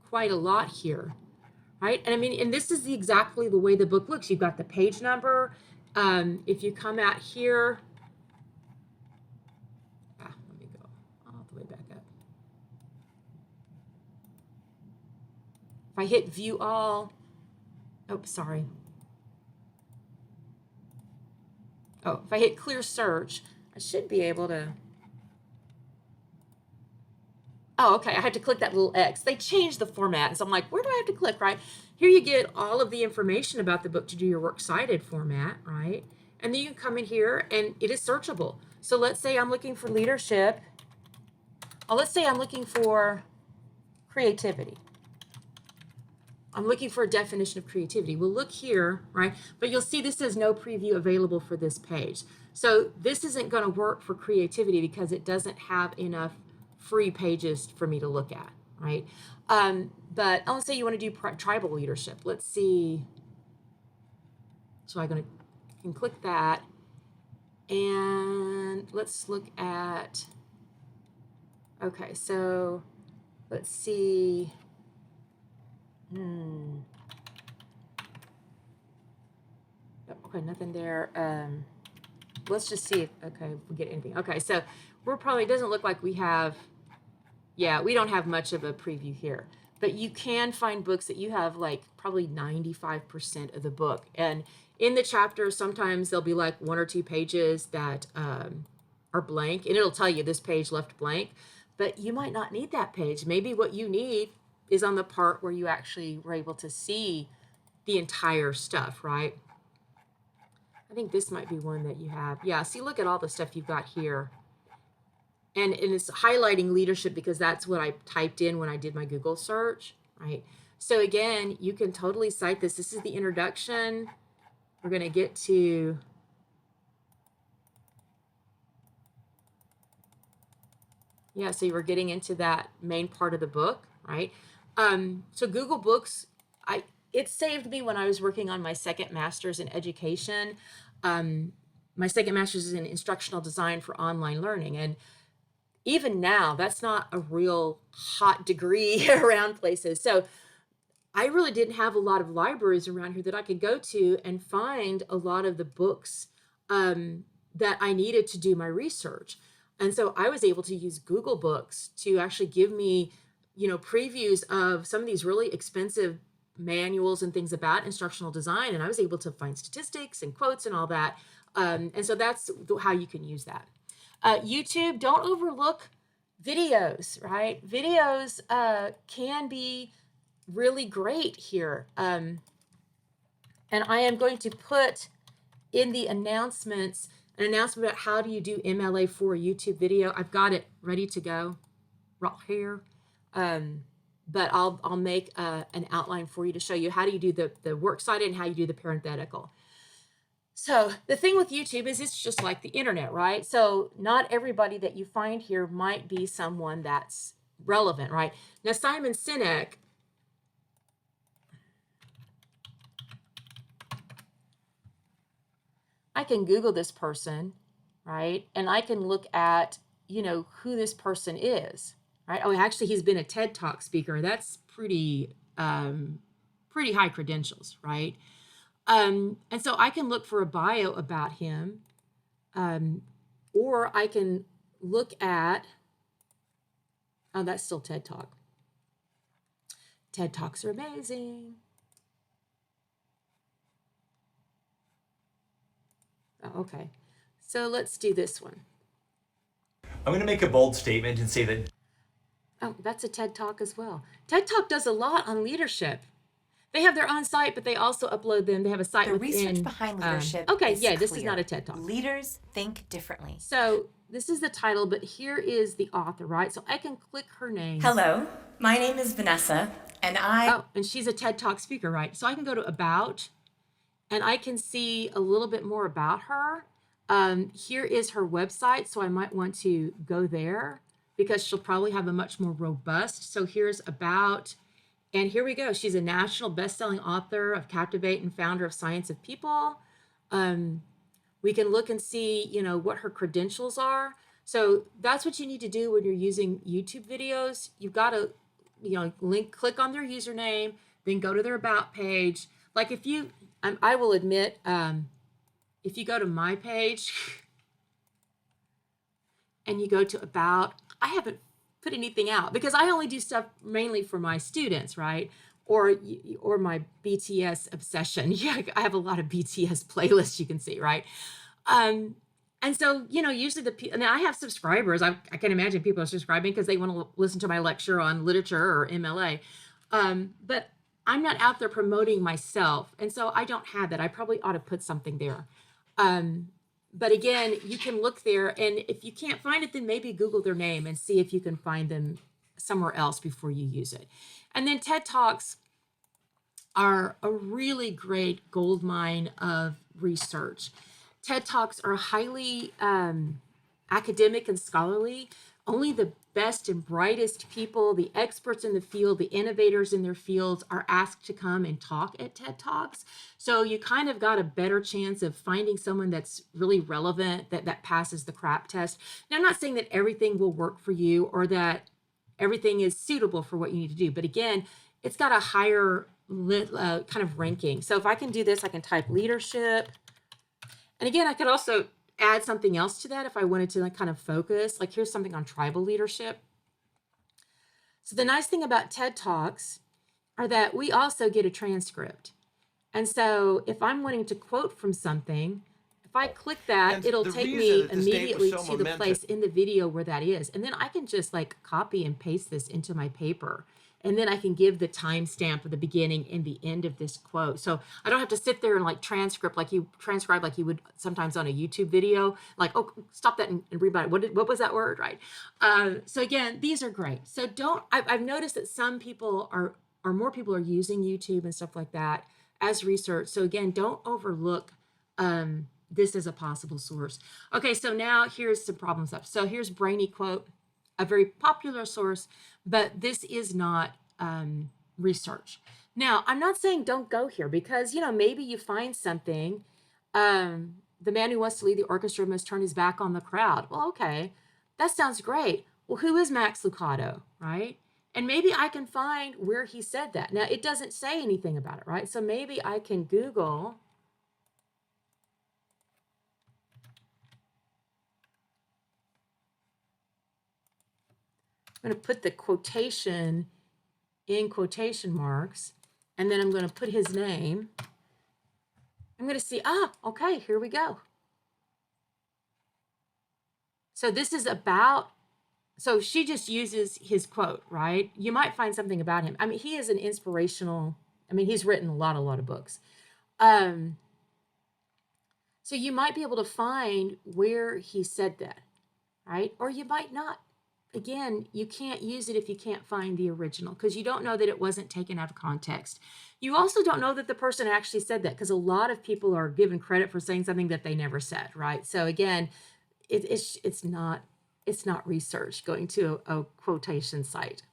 quite a lot here, right? And I mean, and this is exactly the way the book looks. You've got the page number. If you come out here, let me go all the way back up. If I hit view all, oh, sorry. Oh, if I hit clear search, I should be able to. Oh, okay, I had to click that little X. They changed the format, and so I'm like, where do I have to click, right? Here you get all of the information about the book to do your works cited format, right? And then you can come in here, and it is searchable. So let's say I'm looking for leadership. Oh, let's say I'm looking for creativity. I'm looking for a definition of creativity. We'll look here, right? But you'll see this says no preview available for this page. So this isn't going to work for creativity because it doesn't have enough free pages for me to look at, right? But let's say you want to do tribal leadership. Let's see. So I can click that, and let's look at. Okay, so let's see. Okay, nothing there. Let's just see if, okay, if we get anything. Okay, so we're probably, it doesn't look like we have, yeah, we don't have much of a preview here. But you can find books that you have like probably 95% of the book. And in the chapter, sometimes there'll be like 1 or 2 pages that are blank, and it'll tell you this page left blank. But you might not need that page. Maybe what you need is on the part where you actually were able to see the entire stuff, right? I think this might be one that you have. Yeah, see, look at all the stuff you've got here. And it's highlighting leadership because that's what I typed in when I did my Google search, right? So again, you can totally cite this. This is the introduction. We're going to get to... Yeah, so you were getting into that main part of the book, right? So Google Books, it saved me when I was working on my second master's in education. My second master's is in instructional design for online learning. And even now, that's not a real hot degree around places. So I really didn't have a lot of libraries around here that I could go to and find a lot of the books that I needed to do my research. And so I was able to use Google Books to actually give me, previews of some of these really expensive manuals and things about instructional design. And I was able to find statistics and quotes and all that. And so that's how you can use that. YouTube, don't overlook videos, right? Videos can be really great here. And I am going to put in the announcements an announcement about how do you do MLA for a YouTube video. I've got it ready to go right here. But I'll make an outline for you to show you how do you do the works cited and how you do the parenthetical. So the thing with YouTube is it's just like the internet, right? So not everybody that you find here might be someone that's relevant, right? Now, Simon Sinek, I can Google this person, right? And I can look at, who this person is, right? Oh, actually, he's been a TED Talk speaker. That's pretty high credentials, right? And so I can look for a bio about him, or I can look at, oh, that's still TED Talk. TED Talks are amazing. Oh, okay. So let's do this one. I'm going to make a bold statement and say that... Oh, that's a TED Talk as well. TED Talk does a lot on leadership. They have their own site, but they also upload them. They have a site within... The research behind leadership okay, is yeah, this clear. is not a TED Talk. Leaders think differently. So this is the title, but here is the author, right? So I can click her name. Hello, my name is Vanessa, and Oh, and she's a TED Talk speaker, right? So I can go to About, and I can see a little bit more about her. Here is her website, so I might want to go there because she'll probably have a much more robust. So here's About, and here we go. She's a national best-selling author of Captivate and founder of Science of People. We can look and see, what her credentials are. So that's what you need to do when you're using YouTube videos. You've got to click on their username, then go to their about page. Like if you, I will admit, if you go to my page and you go to about, I haven't put anything out because I only do stuff mainly for my students, right? Or my BTS obsession. Yeah, I have a lot of BTS playlists you can see, right? And so, usually and I have subscribers. I can imagine people are subscribing because they want to listen to my lecture on literature or MLA. But I'm not out there promoting myself. And so I don't have that. I probably ought to put something there. But again, you can look there, and if you can't find it, then maybe Google their name and see if you can find them somewhere else before you use it. And then TED Talks are a really great gold mine of research. TED Talks are highly academic and scholarly. Only the best and brightest people, the experts in the field, the innovators in their fields are asked to come and talk at TED Talks. So you kind of got a better chance of finding someone that's really relevant, that passes the crap test. Now, I'm not saying that everything will work for you or that everything is suitable for what you need to do. But again, it's got a higher kind of ranking. So if I can do this, I can type leadership. And again, I could also add something else to that if I wanted to kind of focus. Like here's something on tribal leadership. So the nice thing about TED Talks are that we also get a transcript. And so if I'm wanting to quote from something, if I click that, And it'll the take reason me that this date was immediately so to the momentous- place in the video where that is. And then I can just copy and paste this into my paper. And then I can give the timestamp of the beginning and the end of this quote. So I don't have to sit there and transcribe like you would sometimes on a YouTube video. Like, oh, stop that and read about it. What was that word, right? So again, these are great. So I've noticed that some people or more people are using YouTube and stuff like that as research. So again, don't overlook this as a possible source. Okay, so now here's some problem stuff. So here's Brainy Quote, a very popular source, but this is not research. Now, I'm not saying don't go here because, maybe you find something. The man who wants to lead the orchestra must turn his back on the crowd. Well, okay, that sounds great. Well, who is Max Lucado, right? And maybe I can find where he said that. Now, it doesn't say anything about it, right? So maybe I can Google. I'm going to put the quotation in quotation marks, and then I'm going to put his name. I'm going to see, okay, here we go. So this is about, so she just uses his quote, right? You might find something about him. I mean, he is an inspirational, he's written a lot of books. So you might be able to find where he said that, right? Or you might not. Again, you can't use it if you can't find the original because you don't know that it wasn't taken out of context. You also don't know that the person actually said that because a lot of people are given credit for saying something that they never said, right? So again, it's not research going to a quotation site.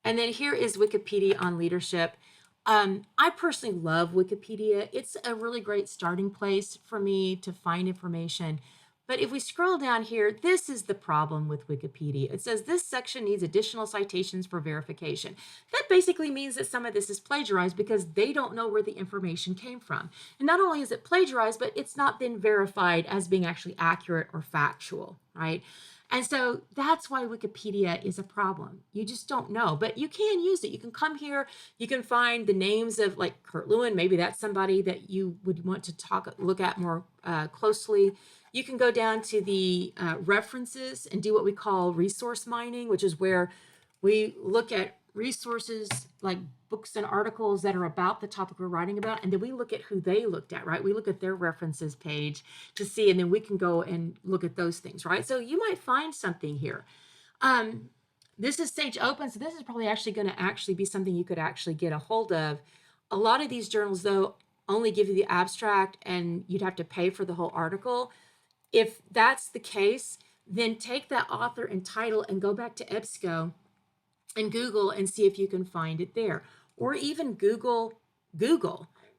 And then here is Wikipedia on leadership. I personally love Wikipedia. It's a really great starting place for me to find information. But if we scroll down here, this is the problem with Wikipedia. It says this section needs additional citations for verification. That basically means that some of this is plagiarized because they don't know where the information came from. And not only is it plagiarized, but it's not been verified as being actually accurate or factual, right? And so that's why Wikipedia is a problem. You just don't know, but you can use it. You can come here, you can find the names of Kurt Lewin. Maybe that's somebody that you would want to look at more closely. You can go down to the references and do what we call resource mining, which is where we look at resources like books and articles that are about the topic we're writing about, and then we look at who they looked at, right? We look at their references page to see, and then we can go and look at those things, right? So you might find something here. This is Sage Open, so this is probably actually going to be something you could actually get a hold of. A lot of these journals, though, only give you the abstract, and you'd have to pay for the whole article. If that's the case, then take that author and title and go back to EBSCO and Google and see if you can find it there. Or even Google,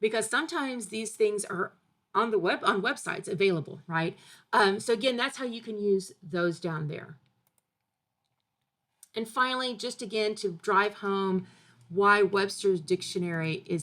because sometimes these things are on the web, on websites available, right? So again, that's how you can use those down there. And finally, just again to drive home why Webster's dictionary is